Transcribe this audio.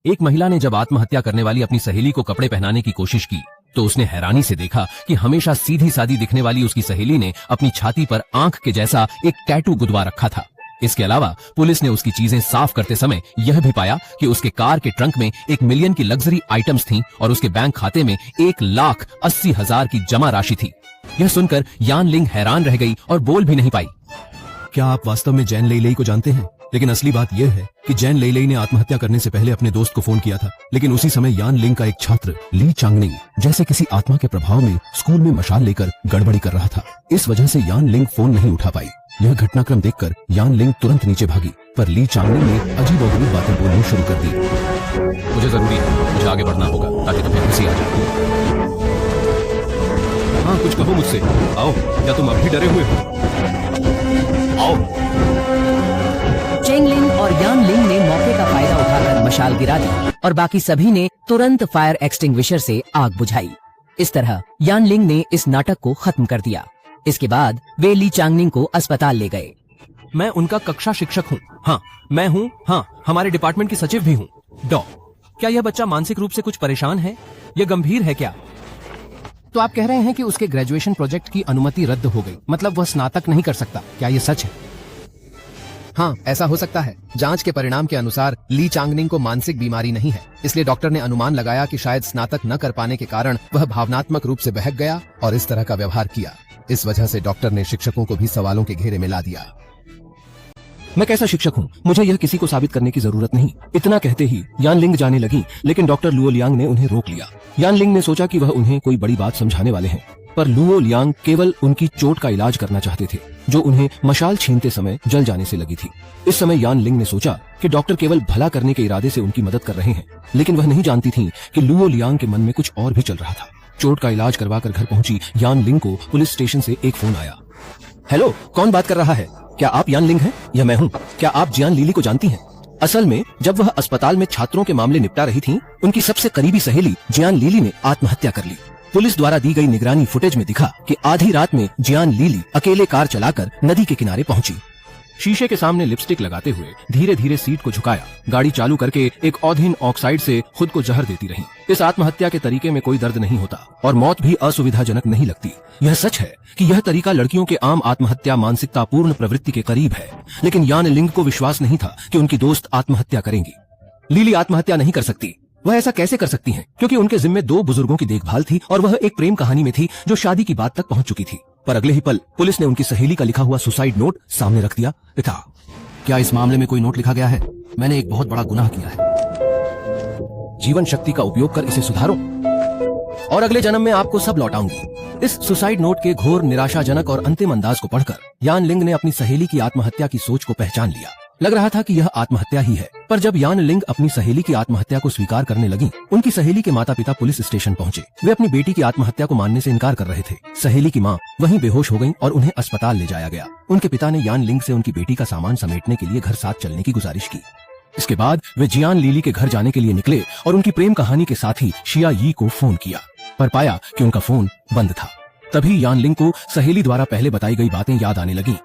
एक महिला ने जब आत्महत्या करने वाली अपनी सहेली को कपड़े पहनाने की कोशिश की तो उसने हैरानी से देखा कि हमेशा सीधी सादी दिखने वाली उसकी सहेली ने अपनी छाती पर आंख के जैसा एक टैटू गुदवा रखा था। इसके अलावा पुलिस ने उसकी चीजें साफ करते समय यह भी पाया कि उसके कार के ट्रंक में 1 मिलियन की लग्जरी आइटम्स थीं और उसके बैंक खाते में 1,80,000 की जमा राशि थी। यह सुनकर यान लिंग हैरान रह गई और बोल भी नहीं पाई। क्या आप वास्तव में जैन लेई को जानते हैं? लेकिन असली बात यह है कि जैन लेई ने आत्महत्या करने से पहले अपने दोस्त को फोन किया था, लेकिन उसी समय यान लिंग का एक छात्र ली चांगनिंग जैसे किसी आत्मा के प्रभाव में स्कूल में मशाल लेकर गड़बड़ी कर रहा था। इस वजह से यान लिंग फोन नहीं उठा पाई। यह घटनाक्रम देखकर यान लिंग तुरंत नीचे भागी, पर ली चांगनिंग ने अजीबोगरीब बातें बोलनी शुरू कर दी। मुझे जरूरी है, मुझे आगे बढ़ना होगा ताकि तुम्हें खुशी आ जाए। हाँ, कुछ कहो मुझसे। आओ, क्या तुम अभी डरे हुए हो? आओ। चेंग लिंग और यान लिंग ने मौके का फायदा उठाकर मशाल गिरा दी और बाकी सभी ने तुरंत फायर एक्सटिंग्विशर से आग बुझाई। इस तरह यान लिंग ने इस नाटक को खत्म कर दिया। इसके बाद वे ली चांगनिंग को अस्पताल ले गए। मैं उनका कक्षा शिक्षक हूँ। हाँ, मैं हूँ। हाँ, हमारे डिपार्टमेंट की सचिव भी हूँ। क्या यह बच्चा मानसिक रूप से कुछ परेशान है? यह गंभीर है क्या? तो आप कह रहे हैं कि उसके ग्रेजुएशन प्रोजेक्ट की अनुमति रद्द हो गई, मतलब वह स्नातक नहीं कर सकता। क्या यह सच है? हाँ, ऐसा हो सकता है। जांच के परिणाम के अनुसार ली चांगनिंग को मानसिक बीमारी नहीं है, इसलिए डॉक्टर ने अनुमान लगाया कि शायद स्नातक न कर पाने के कारण वह भावनात्मक रूप से बहक गया और इस तरह का व्यवहार किया। इस वजह से डॉक्टर ने शिक्षकों को भी सवालों के घेरे में ला दिया। मैं कैसा शिक्षक हूँ? मुझे यह किसी को साबित करने की जरूरत नहीं। इतना कहते ही यान लिंग जाने लगी, लेकिन डॉक्टर लुओ लियांग ने उन्हें रोक लिया। यान लिंग ने सोचा कि वह उन्हें कोई बड़ी बात समझाने वाले हैं, पर लुओ लियांग केवल उनकी चोट का इलाज करना चाहते थे, जो उन्हें मशाल छीनते समय जल जाने से लगी थी। इस समय यान लिंग ने सोचा कि डॉक्टर केवल भला करने के इरादे से उनकी मदद कर रहे हैं, लेकिन वह नहीं जानती थी कि लुओ लियांग के मन में कुछ और भी चल रहा था। चोट का इलाज करवाकर घर पहुंची यान लिंग को पुलिस स्टेशन से एक फोन आया। हेलो, कौन बात कर रहा है? क्या आप यान लिंग हैं? यह मैं हूँ। क्या आप जियान लीली को जानती हैं? असल में जब वह अस्पताल में छात्रों के मामले निपटा रही थीं, उनकी सबसे करीबी सहेली जियान लीली ने आत्महत्या कर ली। पुलिस द्वारा दी गई निगरानी फुटेज में दिखा कि आधी रात में जियान लीली अकेले कार चलाकर नदी के किनारे पहुंची। शीशे के सामने लिपस्टिक लगाते हुए धीरे धीरे सीट को झुकाया, गाड़ी चालू करके एक ऑथिन ऑक्साइड से खुद को जहर देती रही। इस आत्महत्या के तरीके में कोई दर्द नहीं होता और मौत भी असुविधाजनक नहीं लगती। यह सच है कि यह तरीका लड़कियों के आम आत्महत्या मानसिकता पूर्ण प्रवृत्ति के करीब है, लेकिन यान लिंग को विश्वास नहीं था कि उनकी दोस्त आत्महत्या करेंगी। लीली आत्महत्या नहीं कर सकती। वह ऐसा कैसे कर सकती हैं? क्योंकि उनके जिम्मे 2 बुजुर्गों की देखभाल थी और वह एक प्रेम कहानी में थी जो शादी की बात तक पहुंच चुकी थी। पर अगले ही पल पुलिस ने उनकी सहेली का लिखा हुआ सुसाइड नोट सामने रख दिया। पिता, क्या इस मामले में कोई नोट लिखा गया है? मैंने एक बहुत बड़ा गुनाह किया है। जीवन शक्ति का उपयोग कर इसे सुधारो और अगले जन्म में आपको सब लौटाऊंगी। इस सुसाइड नोट के घोर निराशाजनक और अंतिम अंदाज को पढ़कर यान लिंग ने अपनी सहेली की आत्महत्या की सोच को पहचान लिया। लग रहा था कि यह आत्महत्या ही है, पर जब यान लिंग अपनी सहेली की आत्महत्या को स्वीकार करने लगी, उनकी सहेली के माता पिता पुलिस स्टेशन पहुंचे। वे अपनी बेटी की आत्महत्या को मानने से इनकार कर रहे थे। सहेली की मां वहीं बेहोश हो गईं और उन्हें अस्पताल ले जाया गया। उनके पिता ने यान लिंग से उनकी बेटी का सामान समेटने के लिए घर साथ चलने की गुजारिश की। इसके बाद वे जियान लीली के घर जाने के लिए निकले और उनकी प्रेम कहानी के साथी शिया यी को फोन किया, पर पाया कि उनका फोन बंद था। तभी यान लिंग को सहेली द्वारा पहले बताई गई बातें याद आने लगी।